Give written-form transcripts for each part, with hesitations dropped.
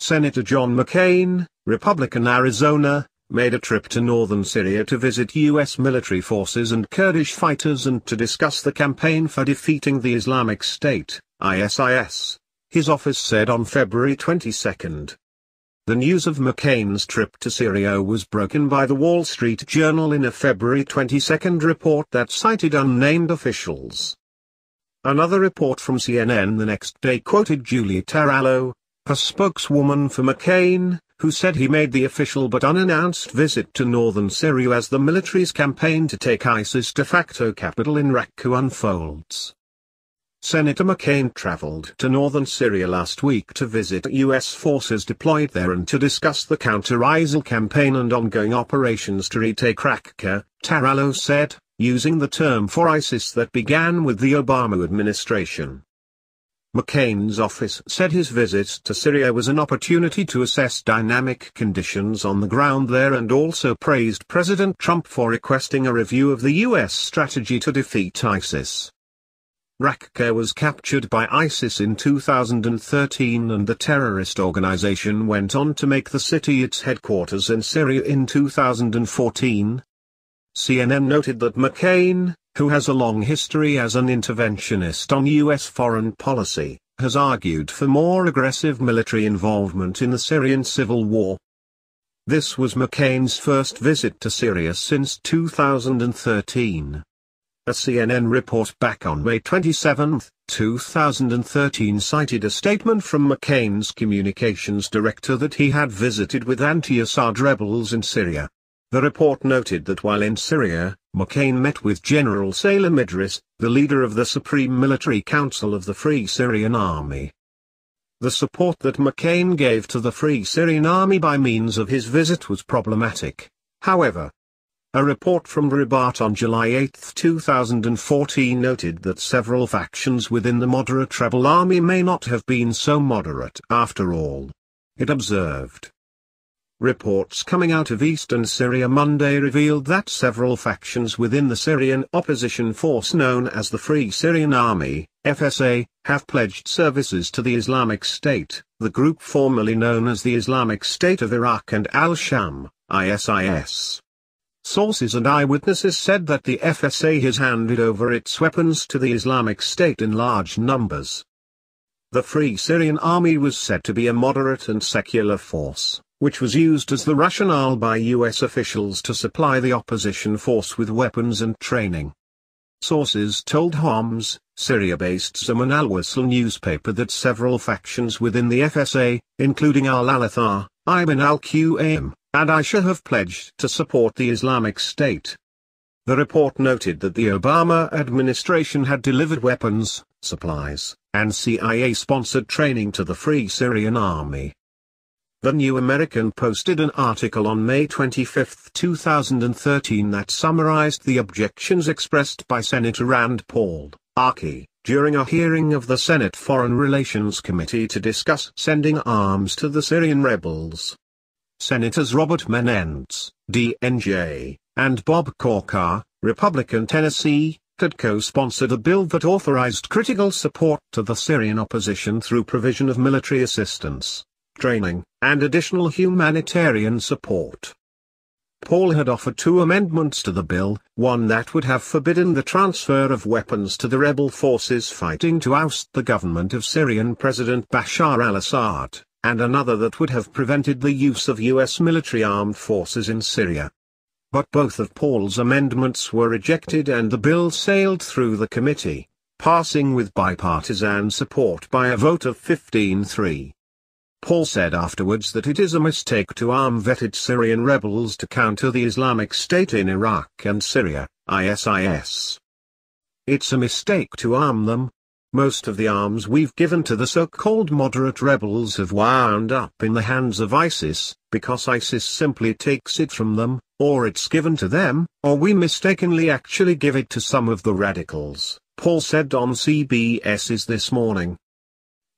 Senator John McCain, Republican Arizona, made a trip to northern Syria to visit U.S. military forces and Kurdish fighters and to discuss the campaign for defeating the Islamic State, ISIS, his office said on February 22. The news of McCain's trip to Syria was broken by the Wall Street Journal in a February 22 report that cited unnamed officials. Another report from CNN the next day quoted Julie Tarallo, a spokeswoman for McCain, who said he made the official but unannounced visit to northern Syria as the military's campaign to take ISIS de facto capital in Raqqa unfolds. Senator McCain traveled to northern Syria last week to visit U.S. forces deployed there and to discuss the counter-ISIL campaign and ongoing operations to retake Raqqa, Tarallo said, using the term for ISIS that began with the Obama administration. McCain's office said his visit to Syria was an opportunity to assess dynamic conditions on the ground there and also praised President Trump for requesting a review of the U.S. strategy to defeat ISIS. Raqqa was captured by ISIS in 2013 and the terrorist organization went on to make the city its headquarters in Syria in 2014. CNN noted that McCain, who has a long history as an interventionist on U.S. foreign policy, has argued for more aggressive military involvement in the Syrian civil war. This was McCain's first visit to Syria since 2013. A CNN report back on May 27, 2013 cited a statement from McCain's communications director that he had visited with anti-Assad rebels in Syria. The report noted that while in Syria, McCain met with General Salim Idris, the leader of the Supreme Military Council of the Free Syrian Army. The support that McCain gave to the Free Syrian Army by means of his visit was problematic, however. A report from Rabat on July 8, 2014 noted that several factions within the moderate rebel army may not have been so moderate after all. It observed. Reports coming out of eastern Syria Monday revealed that several factions within the Syrian opposition force known as the Free Syrian Army, FSA, have pledged services to the Islamic State, the group formerly known as the Islamic State of Iraq and Al-Sham, ISIS. Sources and eyewitnesses said that the FSA has handed over its weapons to the Islamic State in large numbers. The Free Syrian Army was said to be a moderate and secular force, which was used as the rationale by U.S. officials to supply the opposition force with weapons and training. Sources told Homs, Syria-based Zaman al-Wasl newspaper that several factions within the FSA, including al-Alathar, Ibn al-Qaim, and Aisha have pledged to support the Islamic State. The report noted that the Obama administration had delivered weapons, supplies, and CIA-sponsored training to the Free Syrian Army. The New American posted an article on May 25, 2013 that summarized the objections expressed by Senator Rand Paul, RK, during a hearing of the Senate Foreign Relations Committee to discuss sending arms to the Syrian rebels. Senators Robert Menendez, DNJ, and Bob Corker, Republican Tennessee, had co-sponsored a bill that authorized critical support to the Syrian opposition through provision of military assistance, training, and additional humanitarian support. Paul had offered two amendments to the bill, one that would have forbidden the transfer of weapons to the rebel forces fighting to oust the government of Syrian President Bashar al-Assad, and another that would have prevented the use of U.S. military armed forces in Syria. But both of Paul's amendments were rejected and the bill sailed through the committee, passing with bipartisan support by a vote of 15-3. Paul said afterwards that it is a mistake to arm vetted Syrian rebels to counter the Islamic State in Iraq and Syria, ISIS. It's a mistake to arm them. Most of the arms we've given to the so-called moderate rebels have wound up in the hands of ISIS, because ISIS simply takes it from them, or it's given to them, or we mistakenly actually give it to some of the radicals, Paul said on CBS's This Morning.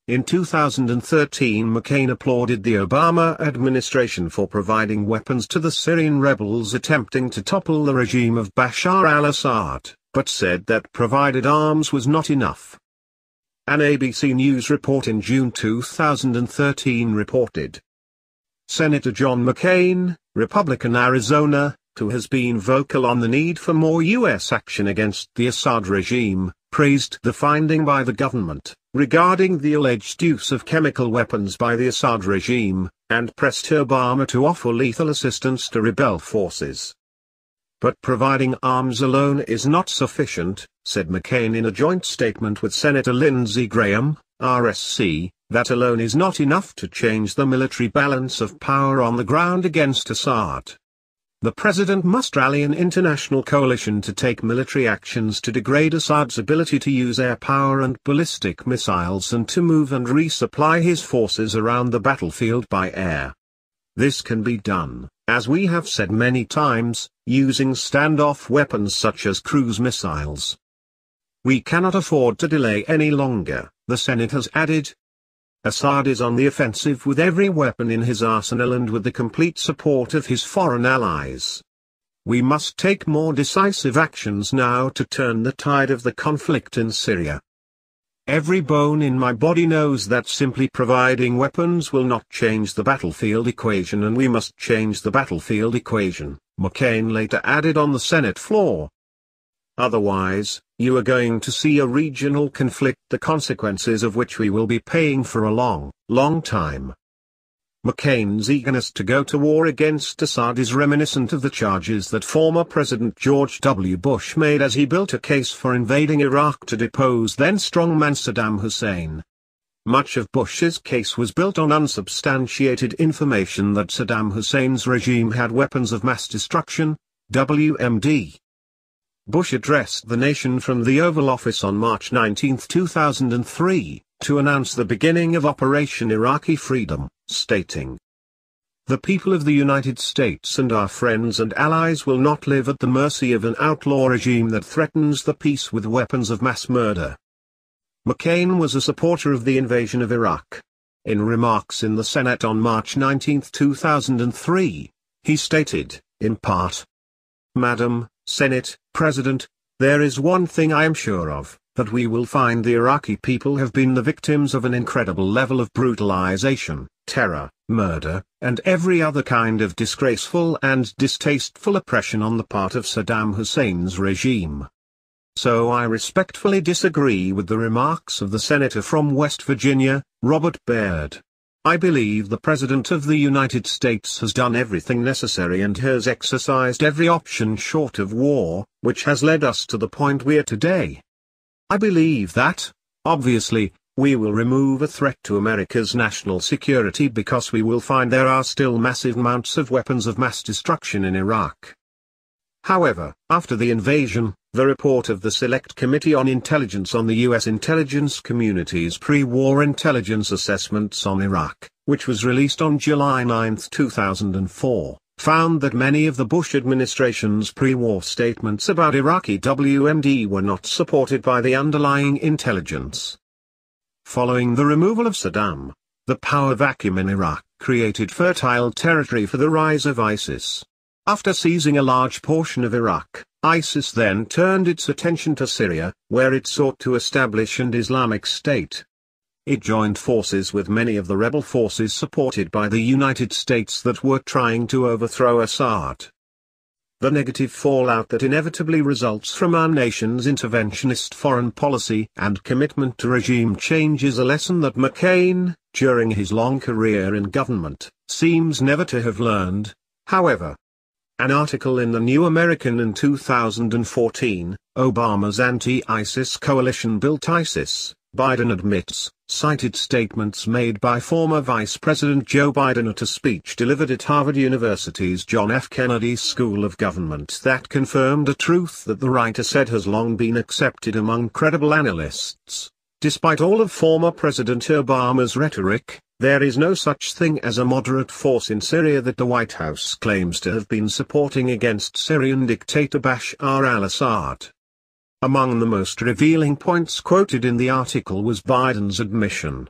In 2013 McCain applauded the Obama administration for providing weapons to the Syrian rebels attempting to topple the regime of Bashar al-Assad, but said that provided arms was not enough. An ABC News report in June 2013 reported. Senator John McCain, Republican Arizona, who has been vocal on the need for more U.S. action against the Assad regime, praised the finding by the government regarding the alleged use of chemical weapons by the Assad regime, and pressed Obama to offer lethal assistance to rebel forces. But providing arms alone is not sufficient, said McCain in a joint statement with Senator Lindsey Graham, RSC, that alone is not enough to change the military balance of power on the ground against Assad. The president must rally an international coalition to take military actions to degrade Assad's ability to use air power and ballistic missiles and to move and resupply his forces around the battlefield by air. This can be done, as we have said many times, using standoff weapons such as cruise missiles. We cannot afford to delay any longer, the Senate has added. Assad is on the offensive with every weapon in his arsenal and with the complete support of his foreign allies. We must take more decisive actions now to turn the tide of the conflict in Syria. Every bone in my body knows that simply providing weapons will not change the battlefield equation, and we must change the battlefield equation, McCain later added on the Senate floor. Otherwise, you are going to see a regional conflict, the consequences of which we will be paying for a long, long time. McCain's eagerness to go to war against Assad is reminiscent of the charges that former President George W. Bush made as he built a case for invading Iraq to depose then-strongman Saddam Hussein. Much of Bush's case was built on unsubstantiated information that Saddam Hussein's regime had weapons of mass destruction, WMD. Bush addressed the nation from the Oval Office on March 19, 2003, to announce the beginning of Operation Iraqi Freedom, stating, "The people of the United States and our friends and allies will not live at the mercy of an outlaw regime that threatens the peace with weapons of mass murder." McCain was a supporter of the invasion of Iraq. In remarks in the Senate on March 19, 2003, he stated, in part, "Madam Senate President, there is one thing I am sure of, that we will find the Iraqi people have been the victims of an incredible level of brutalization, terror, murder, and every other kind of disgraceful and distasteful oppression on the part of Saddam Hussein's regime." So I respectfully disagree with the remarks of the senator from West Virginia, Robert Baird. I believe the President of the United States has done everything necessary and has exercised every option short of war, which has led us to the point we are today. I believe that, obviously, we will remove a threat to America's national security because we will find there are still massive amounts of weapons of mass destruction in Iraq. However, after the invasion, the report of the Select Committee on Intelligence on the U.S. intelligence community's pre-war intelligence assessments on Iraq, which was released on July 9, 2004, found that many of the Bush administration's pre-war statements about Iraqi WMD were not supported by the underlying intelligence. Following the removal of Saddam, the power vacuum in Iraq created fertile territory for the rise of ISIS. After seizing a large portion of Iraq, ISIS then turned its attention to Syria, where it sought to establish an Islamic State. It joined forces with many of the rebel forces supported by the United States that were trying to overthrow Assad. The negative fallout that inevitably results from our nation's interventionist foreign policy and commitment to regime change is a lesson that McCain, during his long career in government, seems never to have learned, however. An article in the New American in 2014, Obama's anti-ISIS coalition built ISIS, Biden admits, cited statements made by former Vice President Joe Biden at a speech delivered at Harvard University's John F. Kennedy School of Government that confirmed a truth that the writer said has long been accepted among credible analysts. Despite all of former President Obama's rhetoric, there is no such thing as a moderate force in Syria that the White House claims to have been supporting against Syrian dictator Bashar al-Assad. Among the most revealing points quoted in the article was Biden's admission.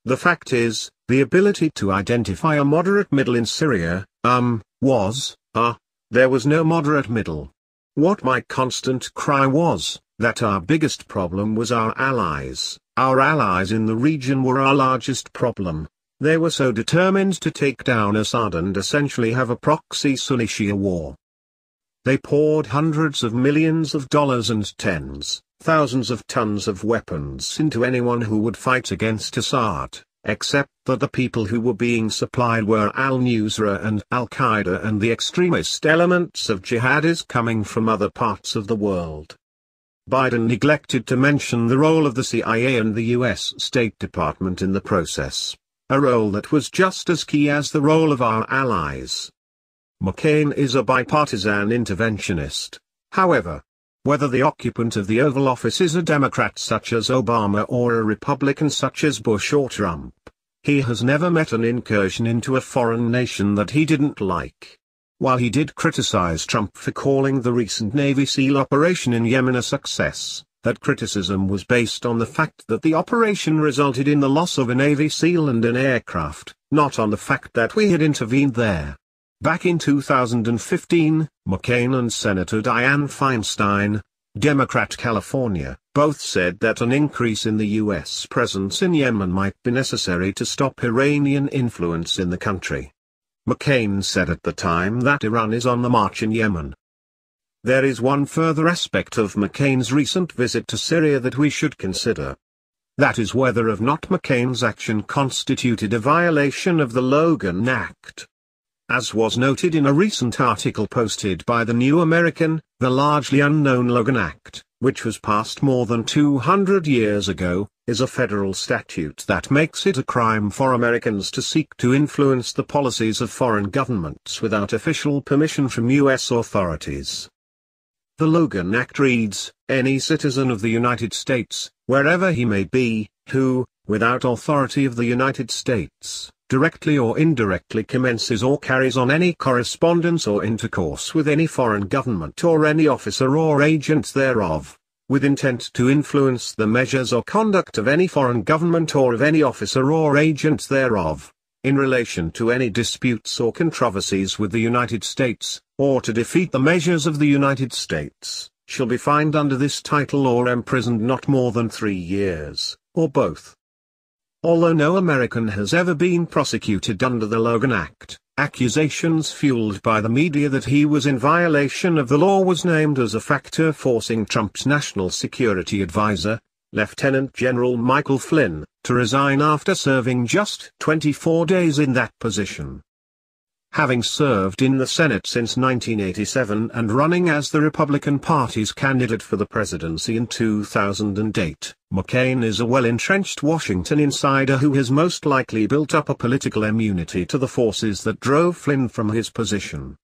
The fact is, the ability to identify a moderate middle in Syria, there was no moderate middle. What my constant cry was, that our biggest problem was our allies, Our allies in the region were our largest problem. They were so determined to take down Assad and essentially have a proxy Sunni-Shia war. They poured hundreds of millions of dollars and tens, thousands of tons of weapons into anyone who would fight against Assad, except that the people who were being supplied were al-Nusra and al-Qaeda and the extremist elements of jihadis coming from other parts of the world. Biden neglected to mention the role of the CIA and the U.S. State Department in the process, a role that was just as key as the role of our allies. McCain is a bipartisan interventionist, however. Whether the occupant of the Oval Office is a Democrat such as Obama or a Republican such as Bush or Trump, he has never met an incursion into a foreign nation that he didn't like. While he did criticize Trump for calling the recent Navy SEAL operation in Yemen a success, that criticism was based on the fact that the operation resulted in the loss of a Navy SEAL and an aircraft, not on the fact that we had intervened there. Back in 2015, McCain and Senator Dianne Feinstein, Democrat California, both said that an increase in the U.S. presence in Yemen might be necessary to stop Iranian influence in the country. McCain said at the time that Iran is on the march in Yemen. There is one further aspect of McCain's recent visit to Syria that we should consider. That is whether or not McCain's action constituted a violation of the Logan Act. As was noted in a recent article posted by the New American, the largely unknown Logan Act, which was passed more than 200 years ago, is a federal statute that makes it a crime for Americans to seek to influence the policies of foreign governments without official permission from U.S. authorities. The Logan Act reads, any citizen of the United States, wherever he may be, who, without authority of the United States, directly or indirectly commences or carries on any correspondence or intercourse with any foreign government or any officer or agent thereof, with intent to influence the measures or conduct of any foreign government or of any officer or agent thereof, in relation to any disputes or controversies with the United States, or to defeat the measures of the United States, shall be fined under this title or imprisoned not more than 3 years, or both. Although no American has ever been prosecuted under the Logan Act, accusations fueled by the media that he was in violation of the law was named as a factor forcing Trump's national security advisor, Lieutenant General Michael Flynn, to resign after serving just 24 days in that position. Having served in the Senate since 1987 and running as the Republican Party's candidate for the presidency in 2008, McCain is a well-entrenched Washington insider who has most likely built up a political immunity to the forces that drove Flynn from his position.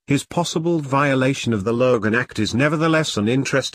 His possible violation of the Logan Act is nevertheless an interesting